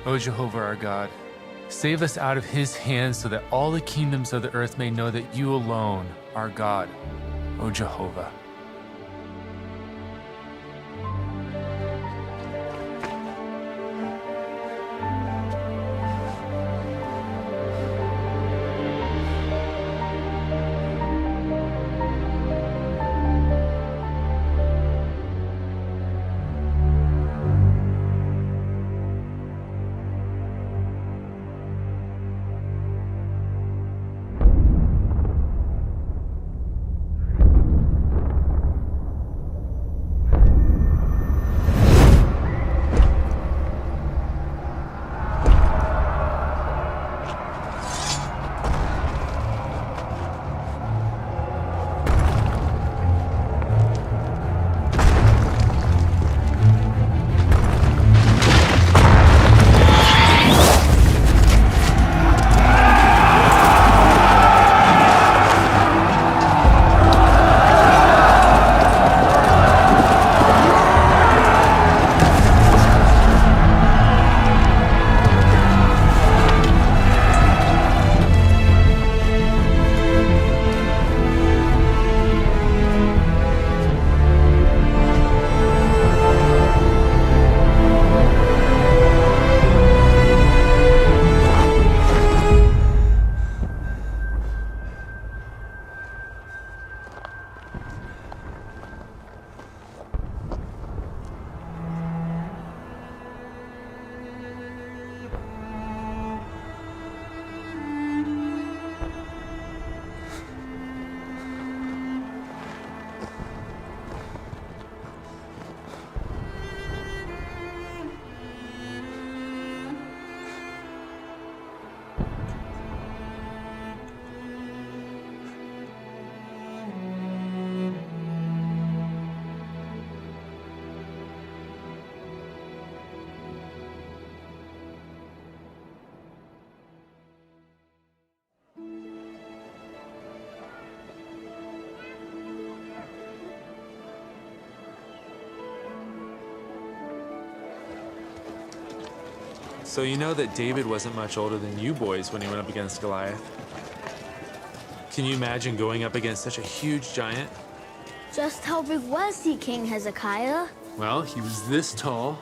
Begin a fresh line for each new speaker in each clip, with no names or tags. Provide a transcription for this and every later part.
O Jehovah our God, save us out of his hands so that all the kingdoms of the earth may know that you alone are God, O Jehovah.
So you know that David wasn't much older than you boys when he went up against Goliath. Can you imagine going up against such a huge giant?
Just how big was he, King Hezekiah?
Well, he was this tall,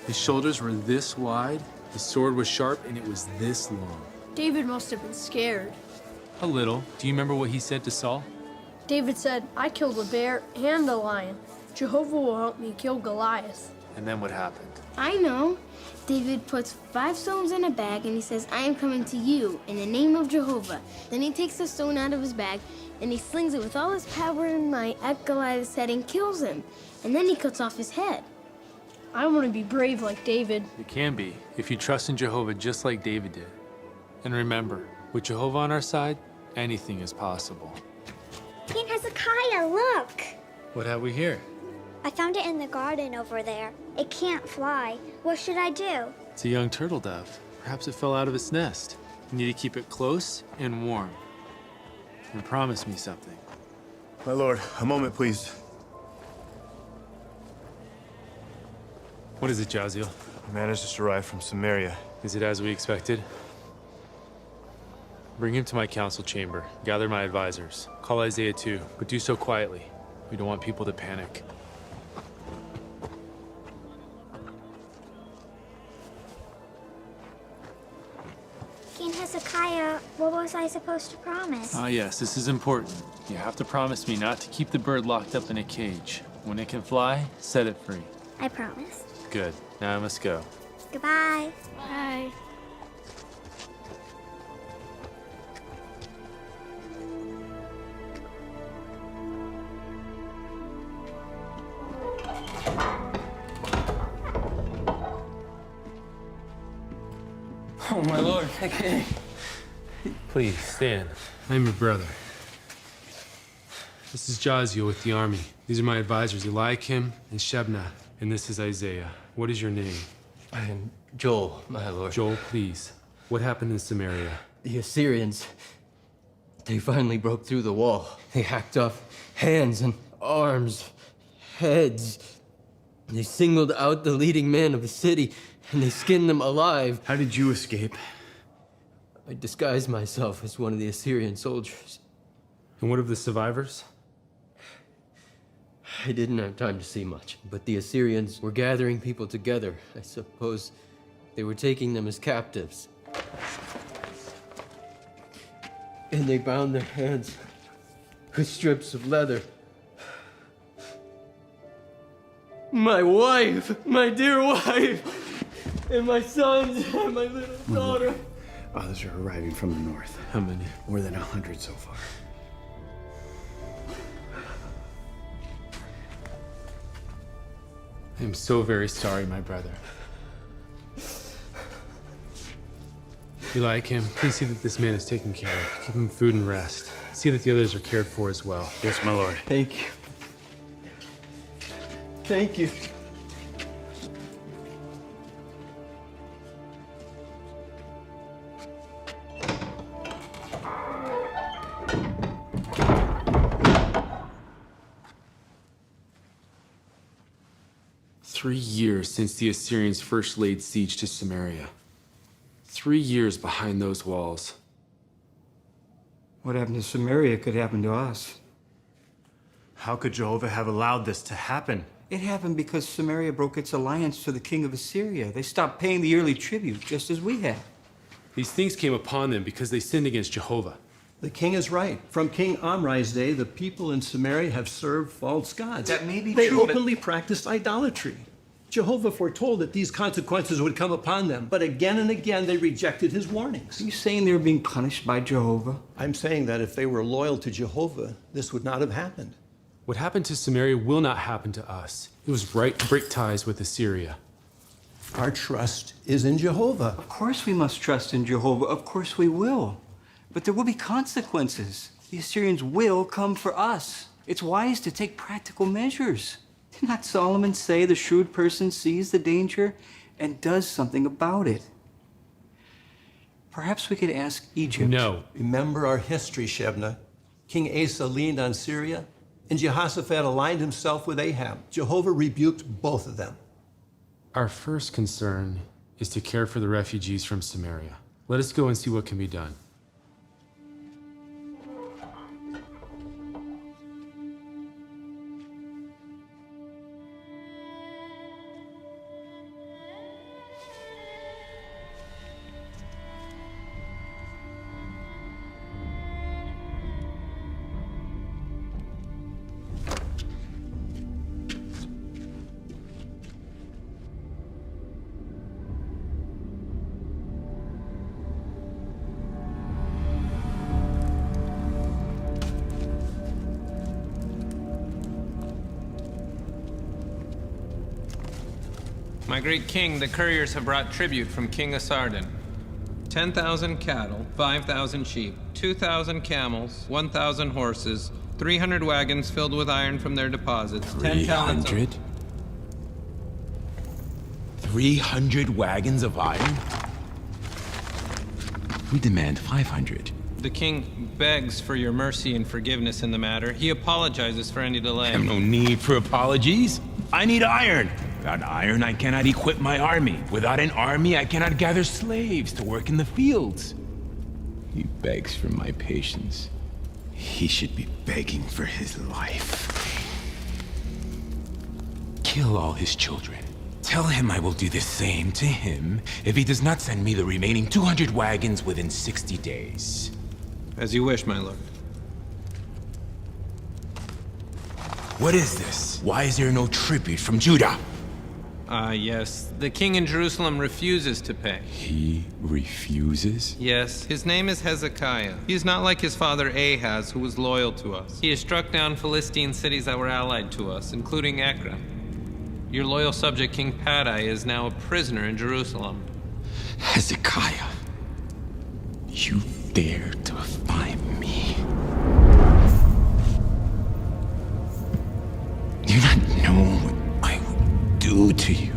his shoulders were this wide, his sword was sharp, and it was this long.
David must have been scared.
A little. Do you remember what he said to Saul?
David said, I killed a bear and a lion. Jehovah will help me kill Goliath.
And then what happened?
I know. David puts 5 stones in a bag and he says, I am coming to you in the name of Jehovah. Then he takes the stone out of his bag and he slings it with all his power and might at Goliath's head and kills him. And then he cuts off his head.
I want to be brave like David.
You can be, if you trust in Jehovah just like David did. And remember, with Jehovah on our side, anything is possible.
King Hezekiah, look!
What have we here?
I found it in the garden over there. It can't fly. What should I do?
It's a young turtle dove. Perhaps it fell out of its nest. You need to keep it close and warm. And promise me something.
My lord, a moment, please.
What is it, Jaziel?
A man has just arrived from Samaria.
Is it as we expected? Bring him to my council chamber. Gather my advisors. Call Isaiah too, but do so quietly. We don't want people to panic.
King Hezekiah, what was I supposed to promise?
Ah, yes, this is important. You have to promise me not to keep the bird locked up in a cage. When it can fly, set it free.
I promise.
Good. Now I must go.
Goodbye.
Bye.
Oh, my lord. Please, stand. I'm your brother. This is Jaziel with the army. These are my advisors, Eliakim and Shebna. And this is Isaiah. What is your name?
I am Joel, my lord.
Joel, please. What happened in Samaria?
The Assyrians, they finally broke through the wall. They hacked off hands and arms, heads. They singled out the leading men of the city, and they skinned them alive.
How did you escape?
I disguised myself as one of the Assyrian soldiers.
And what of the survivors?
I didn't have time to see much, but the Assyrians were gathering people together. I suppose they were taking them as captives. And they bound their hands with strips of leather. My wife, my dear wife, and my sons, and my little daughter.
Others are arriving from the north.
How many?
More than 100 so far.
I'm so very sorry, my brother. You like him? Please see that this man is taken care of. Give him food and rest. See that the others are cared for as well.
Yes, my lord.
Thank you. Thank you.
"3 years since the Assyrians first laid siege to Samaria. 3 years behind those walls.
What happened to Samaria could happen to us.
How could Jehovah have allowed this to happen?
It happened because Samaria broke its alliance to the king of Assyria. They stopped paying the yearly tribute, just as we had.
These things came upon them because they sinned against Jehovah.
The king is right. From King Omri's day, the people in Samaria have served false gods.
That may be
they
true, but-
openly practiced idolatry. Jehovah foretold that these consequences would come upon them, but again and again they rejected his warnings.
Are you saying they were being punished by Jehovah?
I'm saying that if they were loyal to Jehovah, this would not have happened.
What happened to Samaria will not happen to us. It was right to break ties with Assyria.
Our trust is in Jehovah.
Of course we must trust in Jehovah. Of course we will. But there will be consequences. The Assyrians will come for us. It's wise to take practical measures. Did not Solomon say the shrewd person sees the danger and does something about it? Perhaps we could ask Egypt.
No.
Remember our history, Shebna. King Asa leaned on Syria, and Jehoshaphat aligned himself with Ahab. Jehovah rebuked both of them.
Our first concern is to care for the refugees from Samaria. Let us go and see what can be done.
My great king, the couriers have brought tribute from King Asardin. 10,000 cattle, 5,000 sheep, 2,000 camels, 1,000 horses, 300 wagons filled with iron from their deposits, 10 talents of...
300? 300 wagons of iron? We demand 500.
The king begs for your mercy and forgiveness in the matter. He apologizes for any delay.
I have no need for apologies. I need iron. Without iron, I cannot equip my army. Without an army, I cannot gather slaves to work in the fields. He begs for my patience. He should be begging for his life. Kill all his children. Tell him I will do the same to him if he does not send me the remaining 200 wagons within 60 days.
As you wish, my lord.
What is this? Why is there no tribute from Judah?
Yes. The king in Jerusalem refuses to pay.
He refuses?
Yes. His name is Hezekiah. He is not like his father Ahaz, who was loyal to us. He has struck down Philistine cities that were allied to us, including Ekron. Your loyal subject, King Padai, is now a prisoner in Jerusalem.
Hezekiah, you dare to find me? You not know what I will do to you.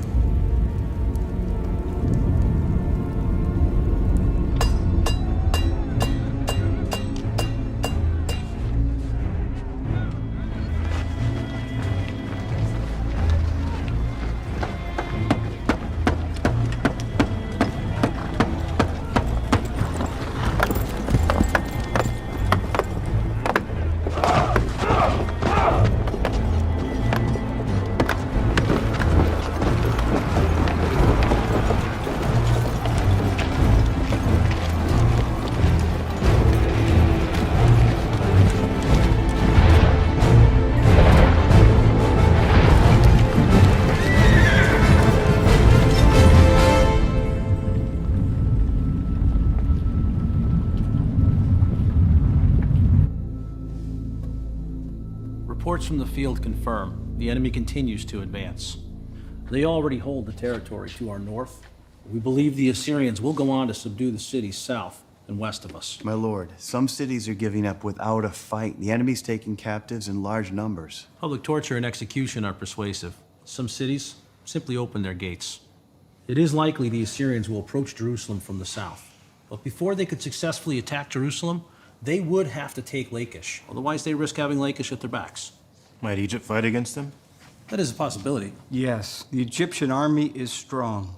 Reports from the field confirm the enemy continues to advance. They already hold the territory to our north. We believe the Assyrians will go on to subdue the cities south and west of us.
My lord, some cities are giving up without a fight. The enemy's taking captives in large numbers.
Public torture and execution are persuasive. Some cities simply open their gates. It is likely the Assyrians will approach Jerusalem from the south. But before they could successfully attack Jerusalem, they would have to take Lachish. Otherwise, they risk having Lachish at their backs.
Might Egypt fight against them?
That is a possibility.
Yes, the Egyptian army is strong.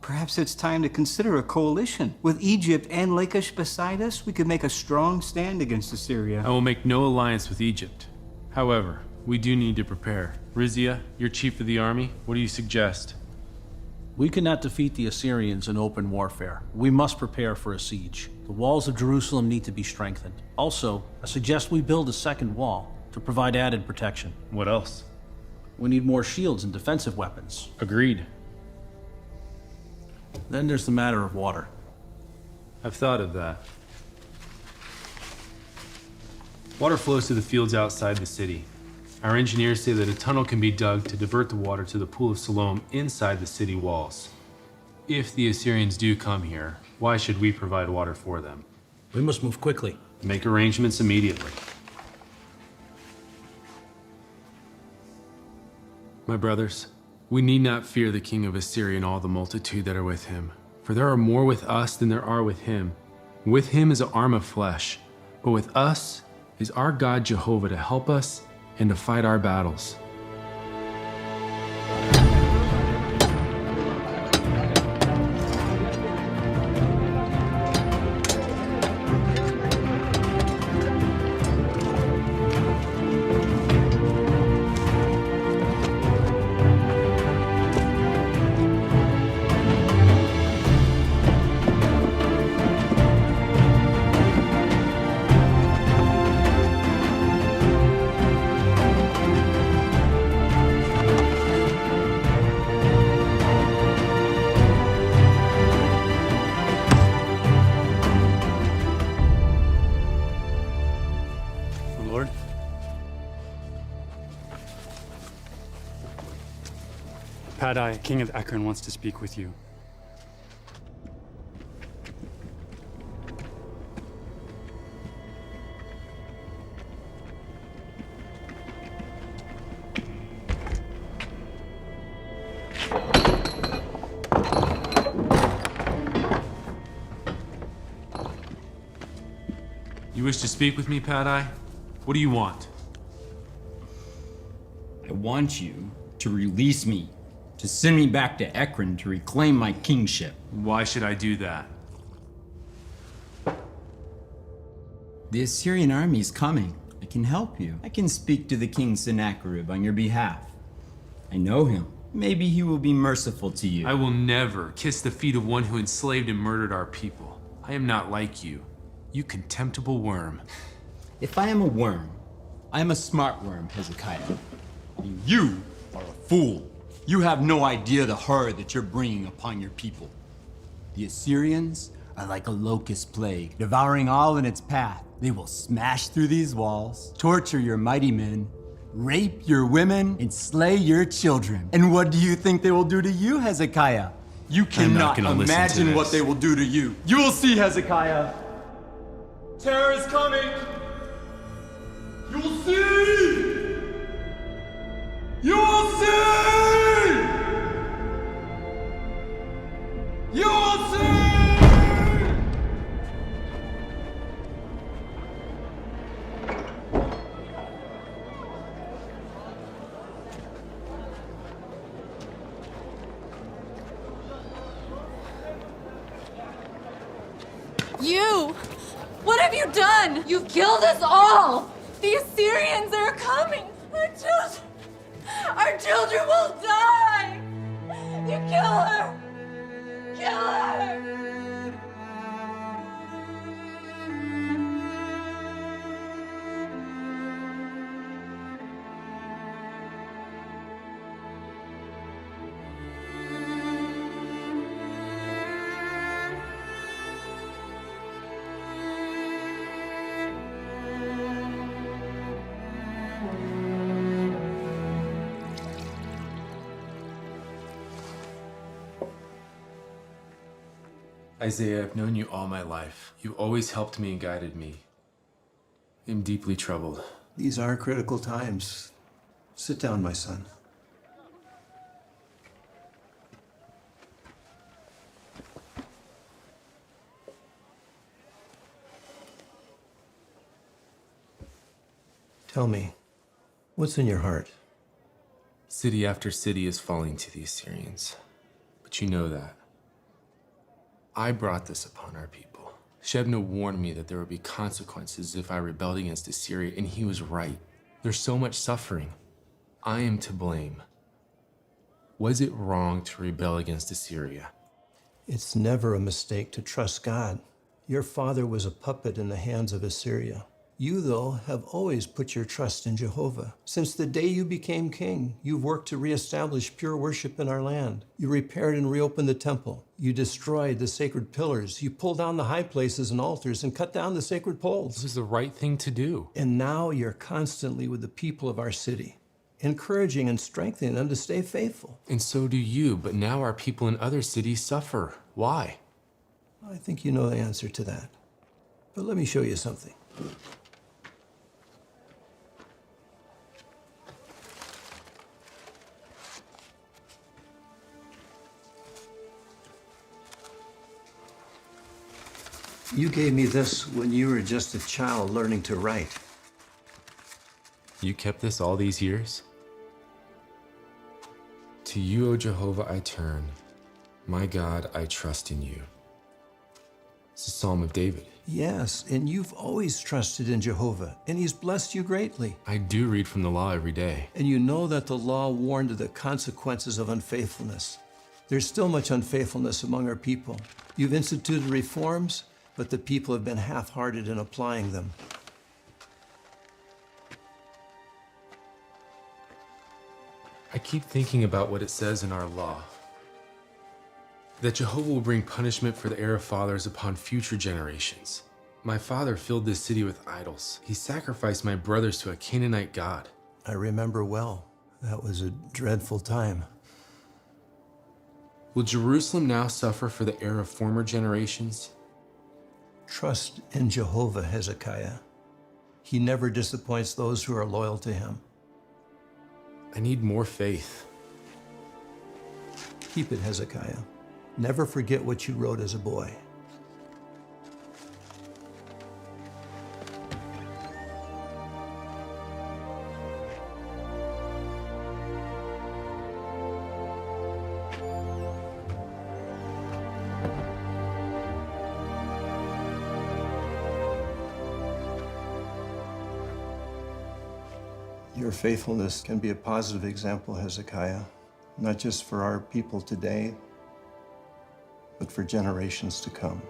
Perhaps it's time to consider a coalition. With Egypt and Lachish beside us, we could make a strong stand against Assyria.
I will make no alliance with Egypt. However, we do need to prepare. Rizia, you're chief of the army. What do you suggest?
We cannot defeat the Assyrians in open warfare. We must prepare for a siege. The walls of Jerusalem need to be strengthened. Also, I suggest we build a second wall to provide added protection.
What else?
We need more shields and defensive weapons.
Agreed.
Then there's the matter of water.
I've thought of that. Water flows to the fields outside the city. Our engineers say that a tunnel can be dug to divert the water to the Pool of Siloam inside the city walls. If the Assyrians do come here, why should we provide water for them?
We must move quickly.
Make arrangements immediately. My brothers, we need not fear the king of Assyria and all the multitude that are with him, for there are more with us than there are with him. With him is an arm of flesh, but with us is our God Jehovah to help us and to fight our battles.
Padai, king of Ekron, wants to speak with you.
You wish to speak with me, Padai? What do you want?
I want you to release me, to send me back to Ekron to reclaim my kingship.
Why should I do that?
The Assyrian army is coming. I can help you. I can speak to the king Sennacherib on your behalf. I know him. Maybe he will be merciful to you.
I will never kiss the feet of one who enslaved and murdered our people. I am not like you, you contemptible worm.
If I am a worm, I am a smart worm, Hezekiah. And you are a fool. You have no idea the horror that you're bringing upon your people. The Assyrians are like a locust plague, devouring all in its path. They will smash through these walls, torture your mighty men, rape your women, and slay your children. And what do you think they will do to you, Hezekiah? You cannot imagine what they will do to you. You will see, Hezekiah. Terror is coming. You will see. You will see! You will see!
You! What have you done? You've killed us all! The Assyrians are coming! Our children will die! You kill her! Kill her!
Isaiah, I've known you all my life. You always helped me and guided me. I'm deeply troubled.
These are critical times. Sit down, my son. Tell me, what's in your heart?
City after city is falling to the Assyrians. But you know that. I brought this upon our people. Shebna warned me that there would be consequences if I rebelled against Assyria, and he was right. There's so much suffering. I am to blame. Was it wrong to rebel against Assyria?
It's never a mistake to trust God. Your father was a puppet in the hands of Assyria. You, though, have always put your trust in Jehovah. Since the day you became king, you've worked to reestablish pure worship in our land. You repaired and reopened the temple. You destroyed the sacred pillars. You pulled down the high places and altars and cut down the sacred poles.
This was the right thing to do.
And now you're constantly with the people of our city, encouraging and strengthening them to stay faithful.
And so do you, but now our people in other cities suffer. Why?
I think you know the answer to that. But let me show you something. You gave me this when you were just a child learning to write.
You kept this all these years? To you, O Jehovah, I turn. My God, I trust in you. It's a Psalm of David.
Yes, and you've always trusted in Jehovah, and he's blessed you greatly.
I do read from the law every day.
And you know that the law warned of the consequences of unfaithfulness. There's still much unfaithfulness among our people. You've instituted reforms, but the people have been half-hearted in applying them.
I keep thinking about what it says in our law. That Jehovah will bring punishment for the error of fathers upon future generations. My father filled this city with idols. He sacrificed my brothers to a Canaanite god.
I remember well. That was a dreadful time.
Will Jerusalem now suffer for the error of former generations?
Trust in Jehovah, Hezekiah. He never disappoints those who are loyal to him.
I need more faith.
Keep it, Hezekiah. Never forget what you wrote as a boy. Your faithfulness can be a positive example, Hezekiah, not just for our people today, but for generations to come.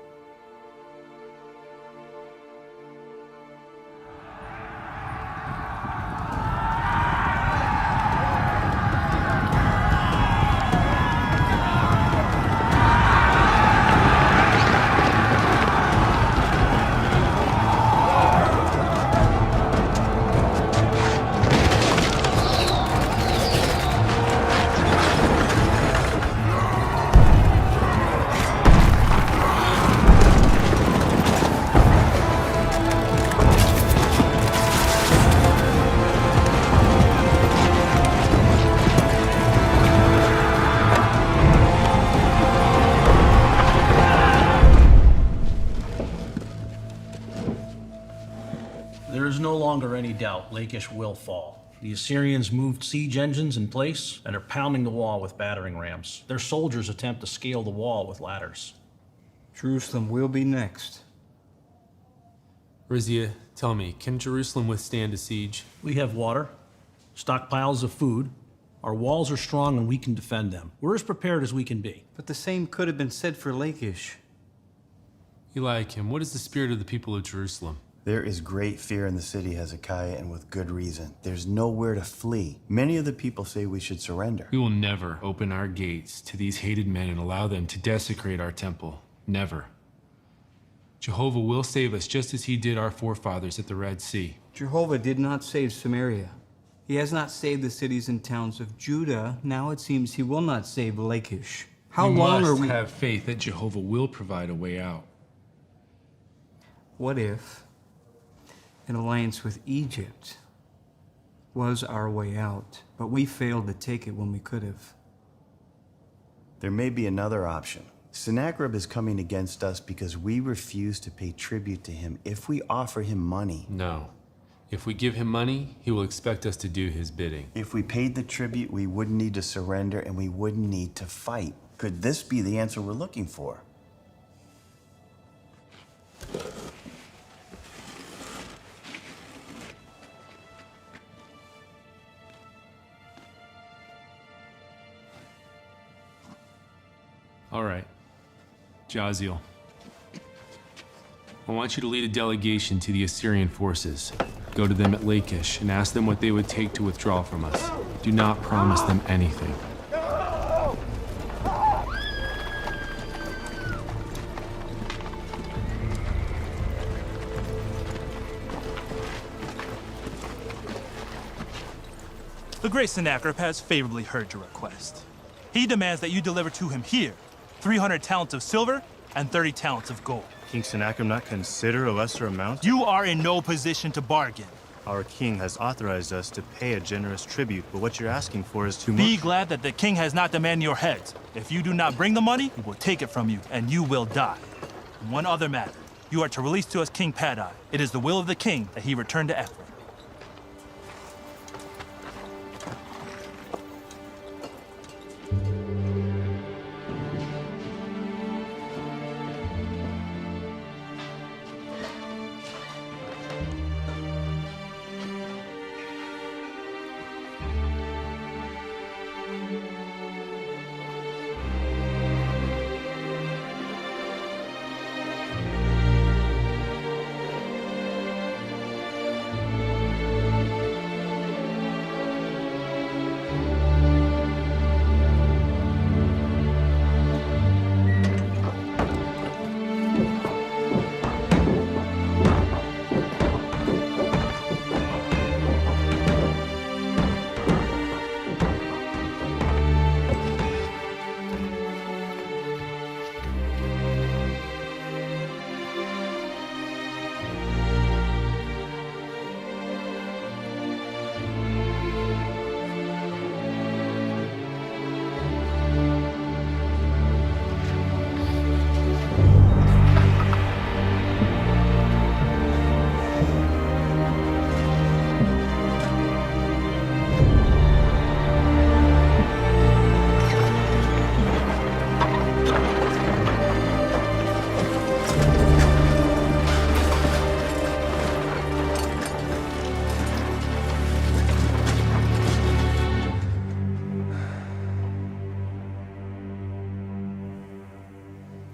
There is no longer any doubt Lachish will fall. The Assyrians moved siege engines in place and are pounding the wall with battering rams. Their soldiers attempt to scale the wall with ladders.
Jerusalem will be next.
Rizia, tell me, can Jerusalem withstand a siege?
We have water, stockpiles of food. Our walls are strong and we can defend them. We're as prepared as we can be.
But the same could have been said for Lachish.
Eliakim, what is the spirit of the people of Jerusalem?
There is great fear in the city, Hezekiah, and with good reason. There's nowhere to flee. Many of the people say we should surrender.
We will never open our gates to these hated men and allow them to desecrate our temple. Never. Jehovah will save us just as he did our forefathers at the Red Sea.
Jehovah did not save Samaria. He has not saved the cities and towns of Judah. Now it seems he will not save Lachish. How long are we...
have faith that Jehovah will provide a way out.
What if an alliance with Egypt was our way out, but we failed to take it when we could have?
There may be another option. Sennacherib is coming against us because we refuse to pay tribute to him if we offer him money.
No. If we give him money, he will expect us to do his bidding.
If we paid the tribute, we wouldn't need to surrender and we wouldn't need to fight. Could this be the answer we're looking for?
All right. Jaziel, I want you to lead a delegation to the Assyrian forces. Go to them at Lachish and ask them what they would take to withdraw from us. Do not promise them anything.
The great Sennacherib has favorably heard your request. He demands that you deliver to him here 300 talents of silver and 30 talents of gold.
King Sennacherib not consider a lesser amount?
You are in no position to bargain.
Our king has authorized us to pay a generous tribute, but what you're asking for is too much.
Be glad that the king has not demanded your heads. If you do not bring the money, he will take it from you, and you will die. One other matter. You are to release to us King Padai. It is the will of the king that he return to Ephraim.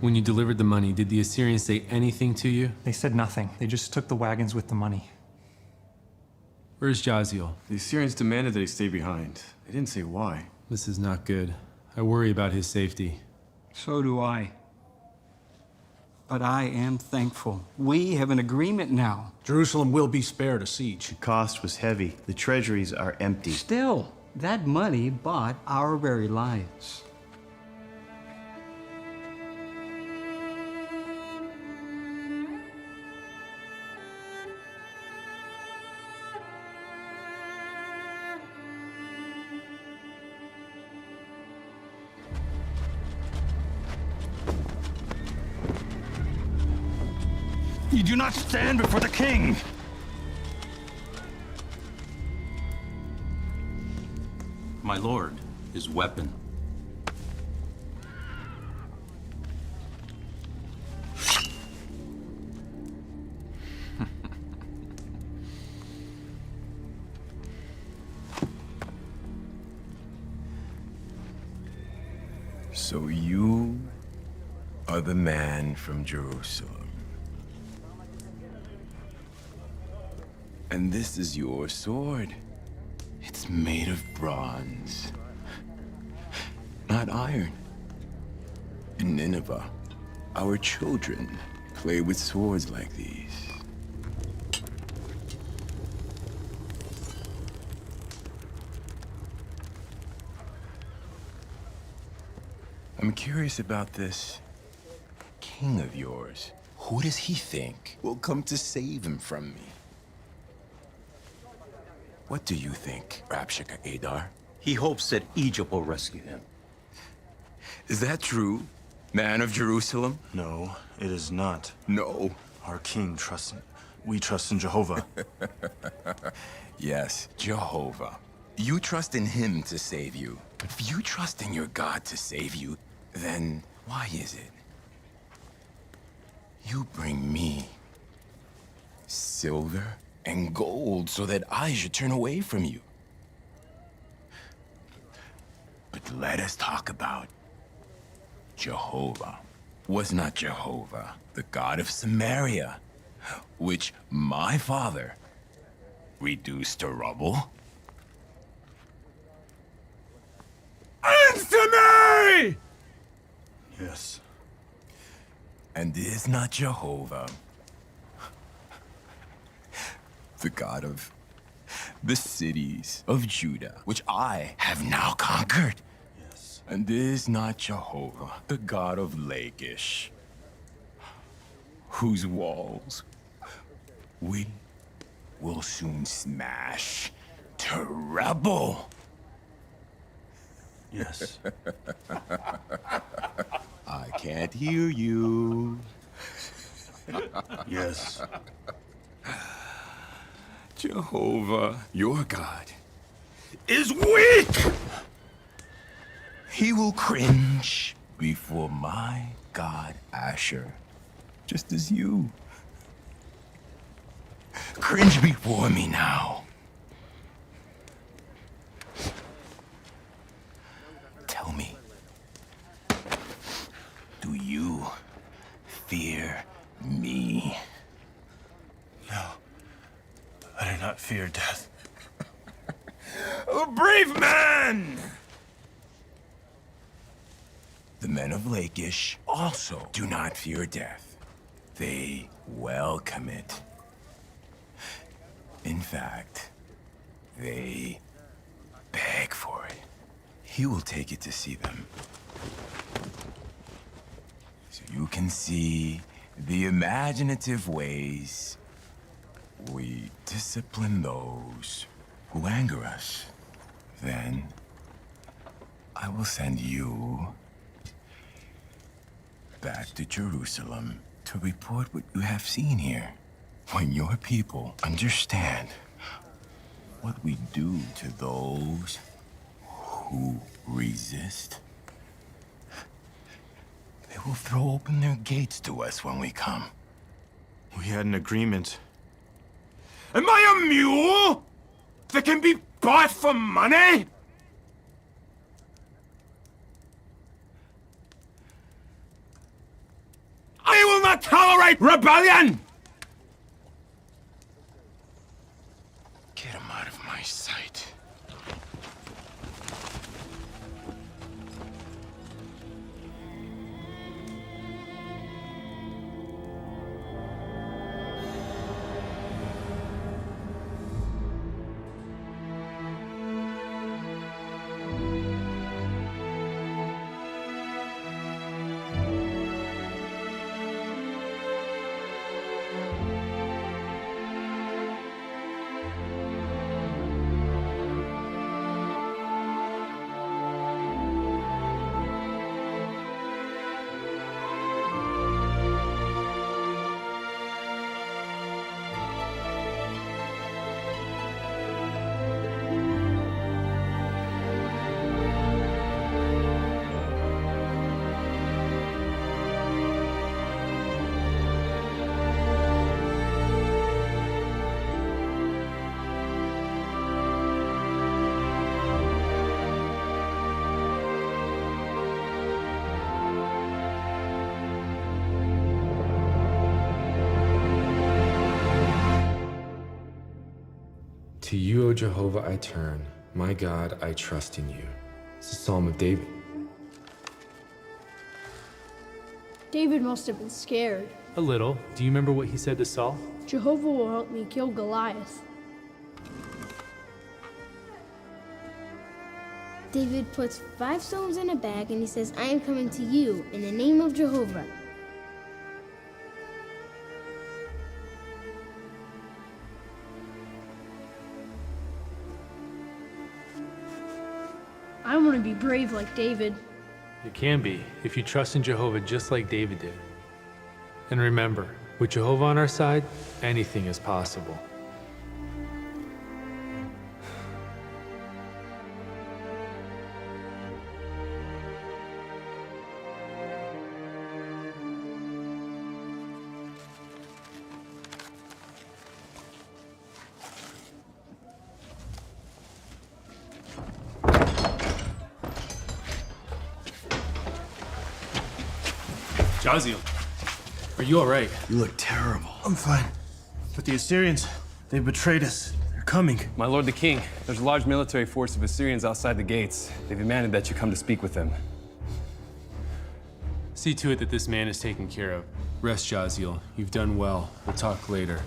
When you delivered the money, did the Assyrians say anything to you?
They said nothing. They just took the wagons with the money.
Where's Jaziel?
The Assyrians demanded that he stay behind. They didn't say why.
This is not good. I worry about his safety.
So do I. But I am thankful. We have an agreement now.
Jerusalem will be spared a siege.
The cost was heavy. The treasuries are empty.
Still, that money bought our very lives.
You do not stand before the king!
My lord, his weapon.
So you are the man from Jerusalem. And this is your sword. It's made of bronze, not iron. In Nineveh, our children play with swords like these. A I'm curious about this king of yours. Who does he think will come to save him from me? What do you think, Rabshakeh Adar?
He hopes that Egypt will rescue him.
Is that true, man of Jerusalem?
No, it is not.
No.
Our king we trust in Jehovah.
Yes, Jehovah. You trust in him to save you. But if you trust in your God to save you, then why is it you bring me silver and gold so that I should turn away from you? But let us talk about Jehovah. Was not Jehovah the God of Samaria, which my father reduced to rubble? Answer me!
Yes.
And is not Jehovah the God of the cities of Judah, which I have now conquered?
Yes.
And is not Jehovah the God of Lachish, whose walls we will soon smash to rubble?
Yes.
I can't hear you.
Yes.
Jehovah, your God, is weak. He will cringe before my God Asher, just as you. Cringe before me now. Tell me, do you fear me?
No. I do not fear death.
A brave man! The men of Lachish also do not fear death. They welcome it. In fact, they beg for it. He will take it to see them. So you can see the imaginative ways we discipline those who anger us. Then I will send you back to Jerusalem to report what you have seen here. When your people understand what we do to those who resist, they will throw open their gates to us when we come.
We had an agreement.
Am I a mule that can be bought for money? I will not tolerate rebellion! Get him out of my sight.
To you, O Jehovah, I turn. My God, I trust in you. It's a Psalm of David.
David must have been scared.
A little. Do you remember what he said to Saul?
Jehovah will help me kill Goliath.
David puts 5 stones in a bag and he says, I am coming to you in the name of Jehovah.
I want to be brave like David.
It can be, if you trust in Jehovah just like David did. And remember, with Jehovah on our side, anything is possible.
Jaziel,
are you all right?
You look terrible.
I'm fine. But the Assyrians, they betrayed us. They're coming.
My lord the king, there's a large military force of Assyrians outside the gates. They've demanded that you come to speak with them.
See to it that this man is taken care of. Rest, Jaziel. You've done well. We'll talk later.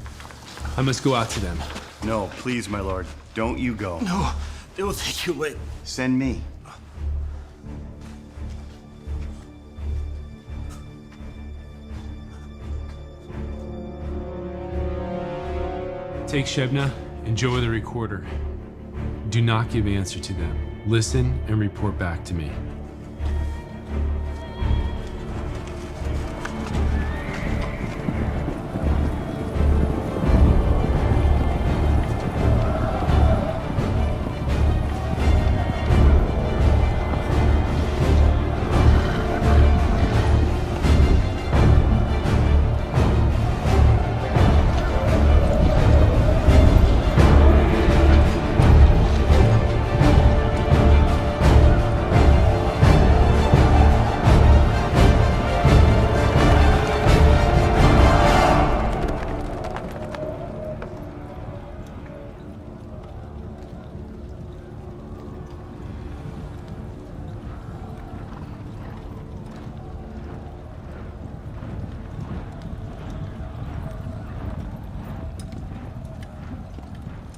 I must go out to them.
No, please, my lord. Don't you go.
No, they will take you away.
Send me.
Take Shebna and Joah the recorder. Do not give answer to them. Listen and report back to me.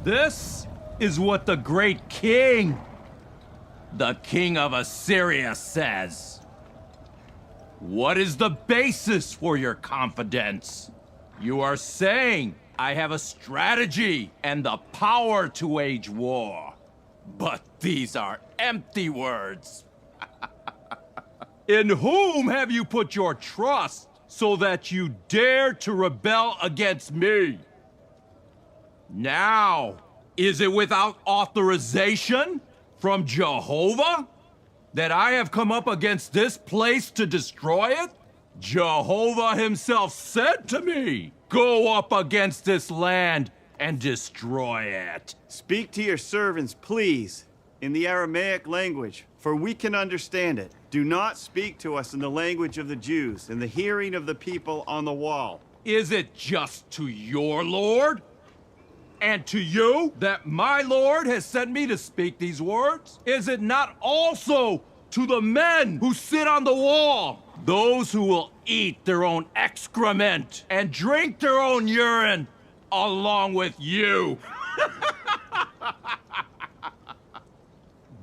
This is what the great king, the king of Assyria, says. What is the basis for your confidence? You are saying I have a strategy and the power to wage war. But these are empty words. In whom have you put your trust so that you dare to rebel against me? Now, is it without authorization from Jehovah that I have come up against this place to destroy it? Jehovah himself said to me, go up against this land and destroy it.
Speak to your servants, please, in the Aramaic language, for we can understand it. Do not speak to us in the language of the Jews, in the hearing of the people on the wall.
Is it just to your lord? And to you that my lord has sent me to speak these words? Is it not also to the men who sit on the wall, those who will eat their own excrement and drink their own urine along with you?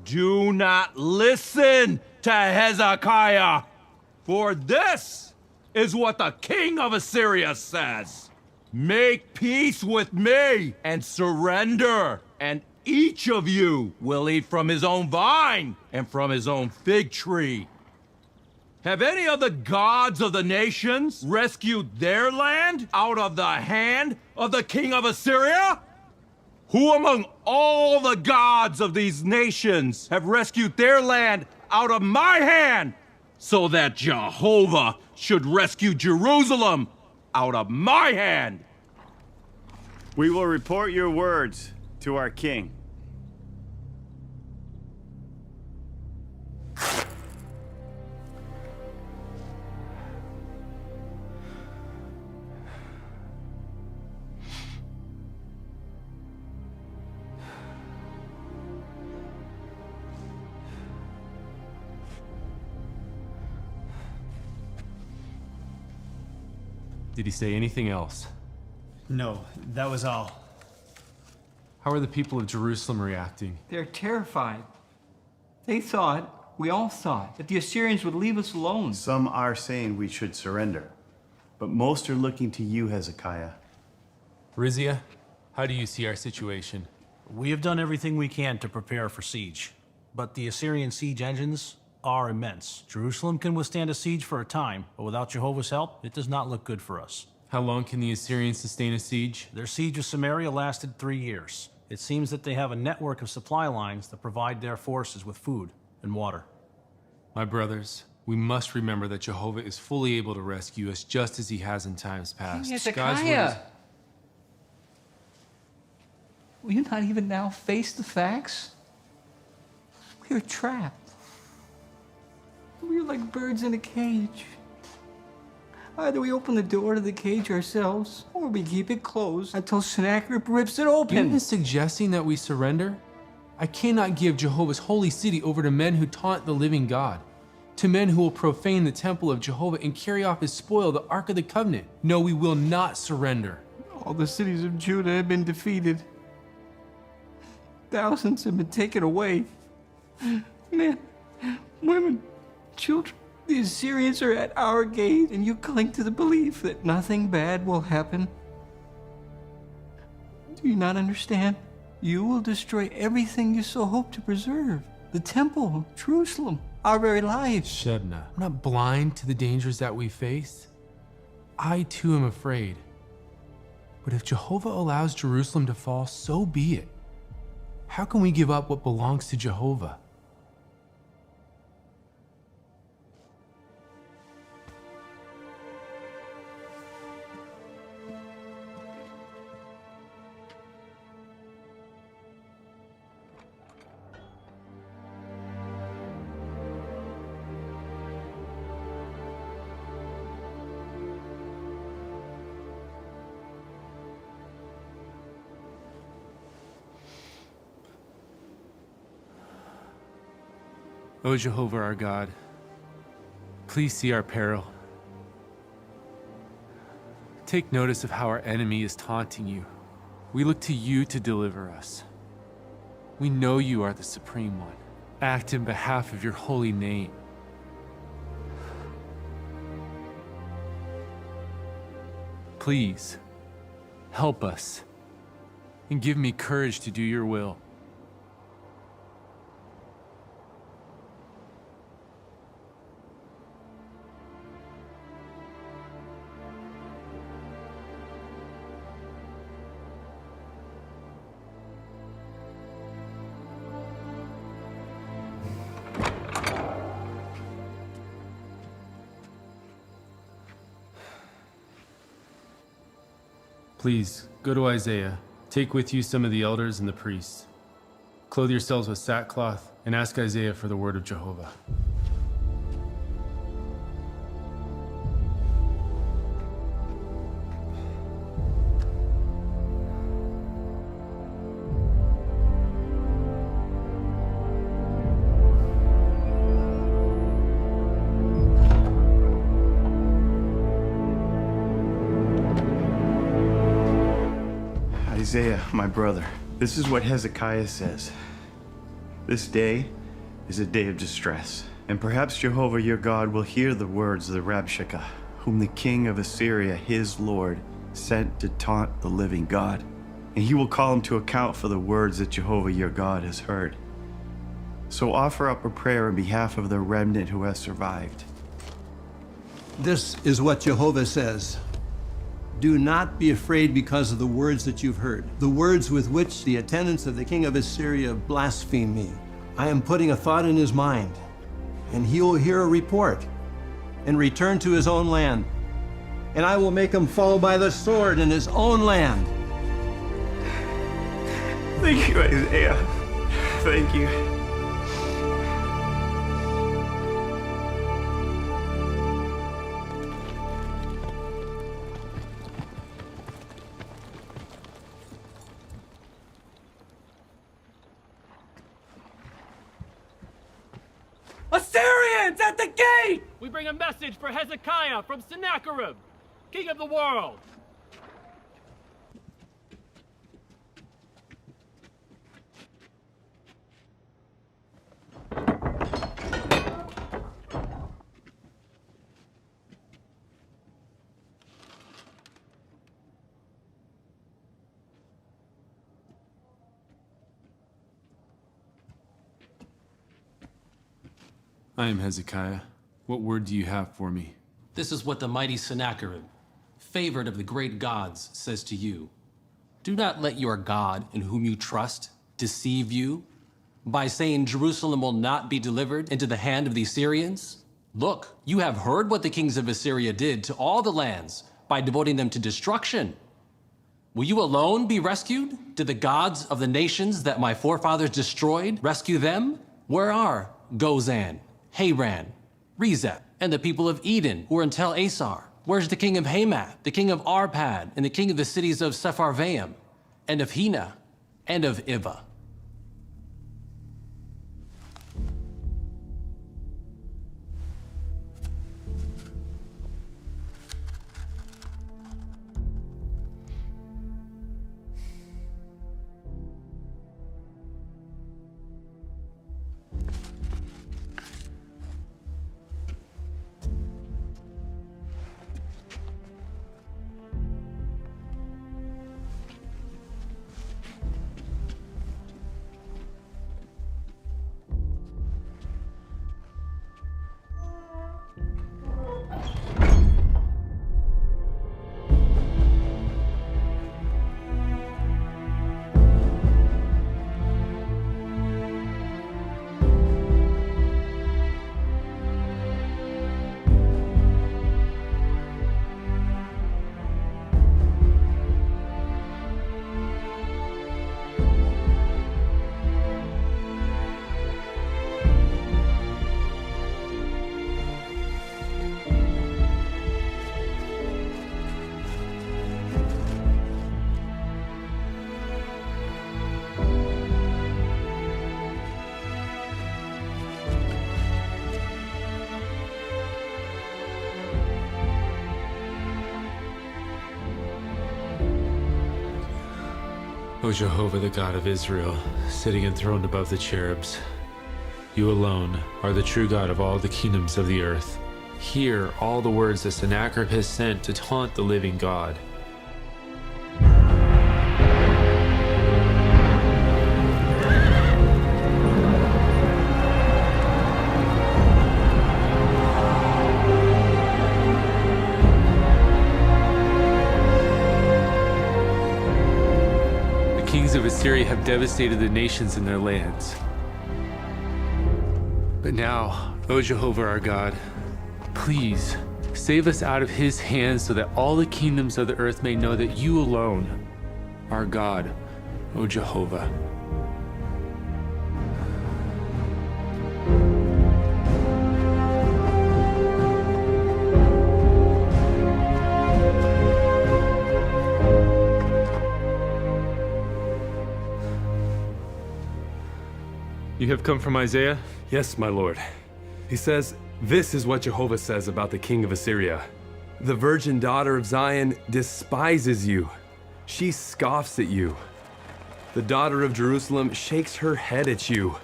Do not listen to Hezekiah, for this is what the king of Assyria says. Make peace with me and surrender, and each of you will eat from his own vine and from his own fig tree. Have any of the gods of the nations rescued their land out of the hand of the king of Assyria? Who among all the gods of these nations have rescued their land out of my hand, so that Jehovah should rescue Jerusalem out of my hand?
We will report your words to our king.
Did he say anything else?
No, that was all.
How are the people of Jerusalem reacting?
They're terrified. They thought, we all thought, that the Assyrians would leave us alone.
Some are saying we should surrender, but most are looking to you, Hezekiah.
Rizia, how do you see our situation?
We have done everything we can to prepare for siege, but the Assyrian siege engines are immense. Jerusalem can withstand a siege for a time, but without Jehovah's help, it does not look good for us.
How long can the Assyrians sustain a siege?
Their siege of Samaria lasted 3 years. It seems that they have a network of supply lines that provide their forces with food and water.
My brothers, we must remember that Jehovah is fully able to rescue us just as he has in times past.
Hezekiah! Will you not even now face the facts? We are trapped. We are like birds in a cage. Either we open the door to the cage ourselves, or we keep it closed until Sennacherib rips it open.
You've been suggesting that we surrender? I cannot give Jehovah's holy city over to men who taunt the living God, to men who will profane the temple of Jehovah and carry off his spoil, the Ark of the Covenant. No, we will not surrender.
All the cities of Judah have been defeated. Thousands have been taken away. Men, women, children. The Assyrians are at our gate, and you cling to the belief that nothing bad will happen. Do you not understand? You will destroy everything you so hope to preserve. The temple, Jerusalem, our very lives.
Shebna, I'm not blind to the dangers that we face. I too am afraid. But if Jehovah allows Jerusalem to fall, so be it. How can we give up what belongs to Jehovah? O Jehovah our God, please see our peril. Take notice of how our enemy is taunting you. We look to you to deliver us. We know you are the Supreme One. Act in behalf of your holy name. Please, help us and give me courage to do your will. Please, go to Isaiah. Take with you some of the elders and the priests. Clothe yourselves with sackcloth and ask Isaiah for the word of Jehovah.
Isaiah, my brother, this is what Hezekiah says. This day is a day of distress, and perhaps Jehovah your God will hear the words of the Rabshakeh, whom the king of Assyria, his lord, sent to taunt the living God. And he will call him to account for the words that Jehovah your God has heard. So offer up a prayer on behalf of the remnant who has survived.
This is what Jehovah says. Do not be afraid because of the words that you've heard, the words with which the attendants of the king of Assyria blaspheme me. I am putting a thought in his mind, and he will hear a report and return to his own land. And I will make him fall by the sword in his own land.
Thank you, Isaiah. Thank you.
Assyrians at the gate! We bring a message for Hezekiah from Sennacherib, king of the world.
I am Hezekiah. What word do you have for me?
This is what the mighty Sennacherib, favored of the great gods, says to you. Do not let your God, in whom you trust, deceive you by saying Jerusalem will not be delivered into the hand of the Assyrians. Look, you have heard what the kings of Assyria did to all the lands by devoting them to destruction. Will you alone be rescued? Did the gods of the nations that my forefathers destroyed rescue them? Where are Gozan, Haran, Rezeph, and the people of Eden who are in Tel Asar? Where's the king of Hamath, the king of Arpad, and the king of the cities of Sepharvaim, and of Hena, and of Iva?
O Jehovah, the God of Israel, sitting enthroned above the cherubs, you alone are the true God of all the kingdoms of the earth. Hear all the words that Sennacherib has sent to taunt the living God. The kings of Assyria have devastated the nations in their lands. But now, O Jehovah our God, please save us out of his hands so that all the kingdoms of the earth may know that you alone are God, O Jehovah. You have come from Isaiah?
Yes, my lord. He says, "This is what Jehovah says about the king of Assyria. The virgin daughter of Zion despises you. She scoffs at you. The daughter of Jerusalem shakes her head at you.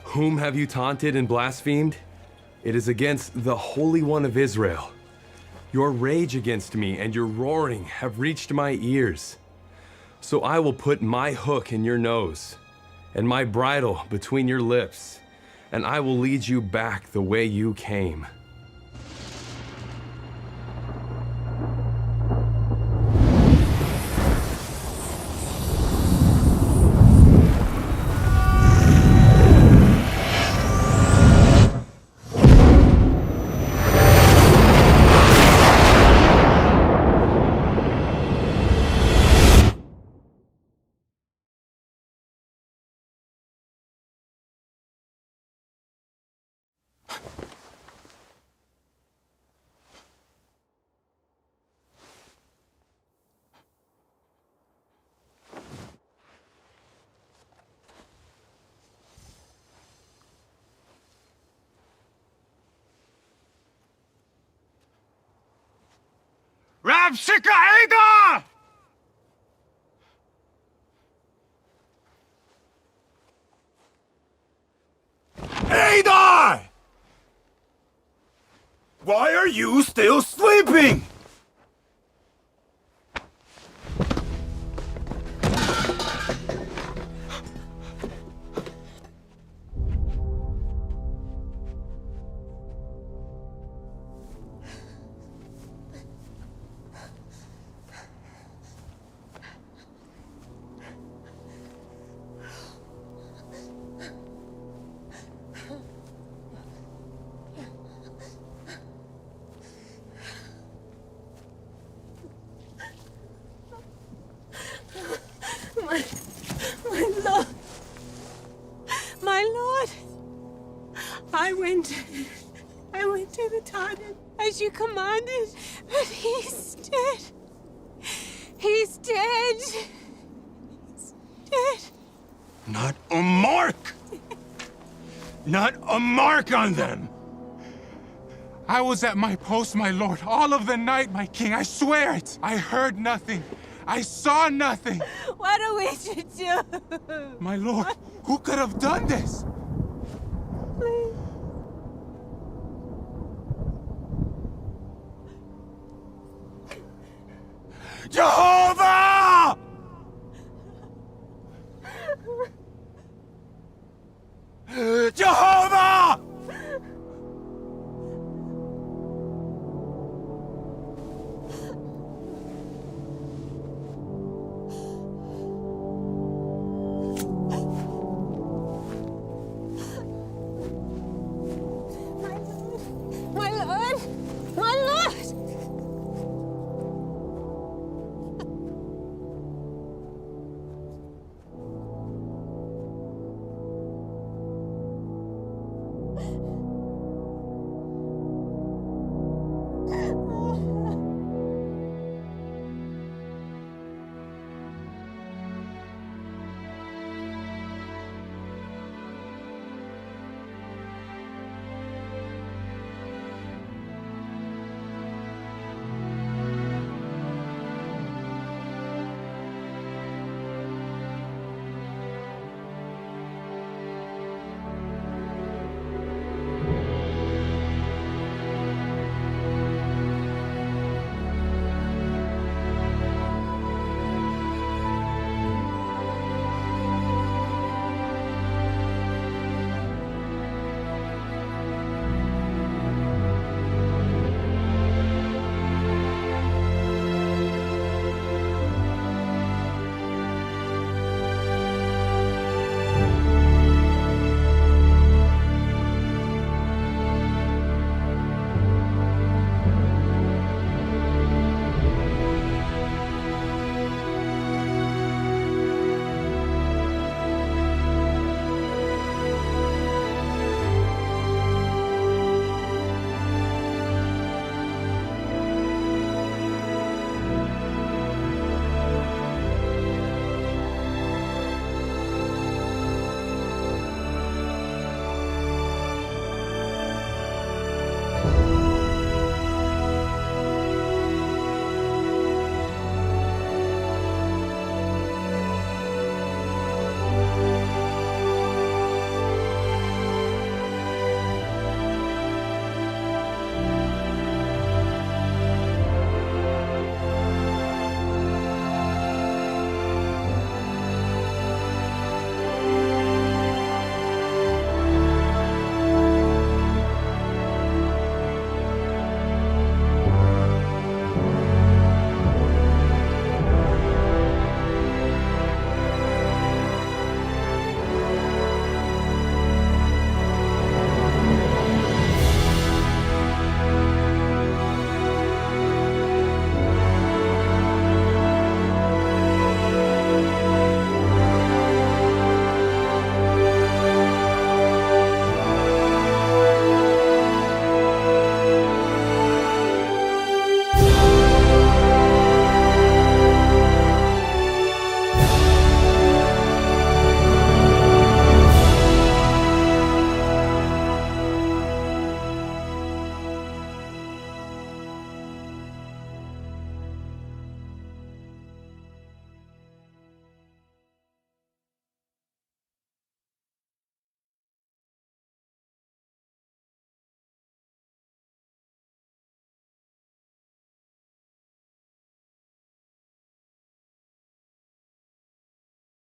Whom have you taunted and blasphemed? It is against the Holy One of Israel. Your rage against me and your roaring have reached my ears. So I will put my hook in your nose and my bridle between your lips, and I will lead you back the way you came."
Rabshakaheda! Adar! Why are you still sleeping?
I went to the Tartan as you commanded, but he's dead. He's dead. He's dead.
Not a mark! Not a mark on them!
I was at my post, my lord, all of the night, my king. I swear it. I heard nothing. I saw nothing.
What are we to do?
My lord, who could have done this?
Please.
Jehovah! Jehovah!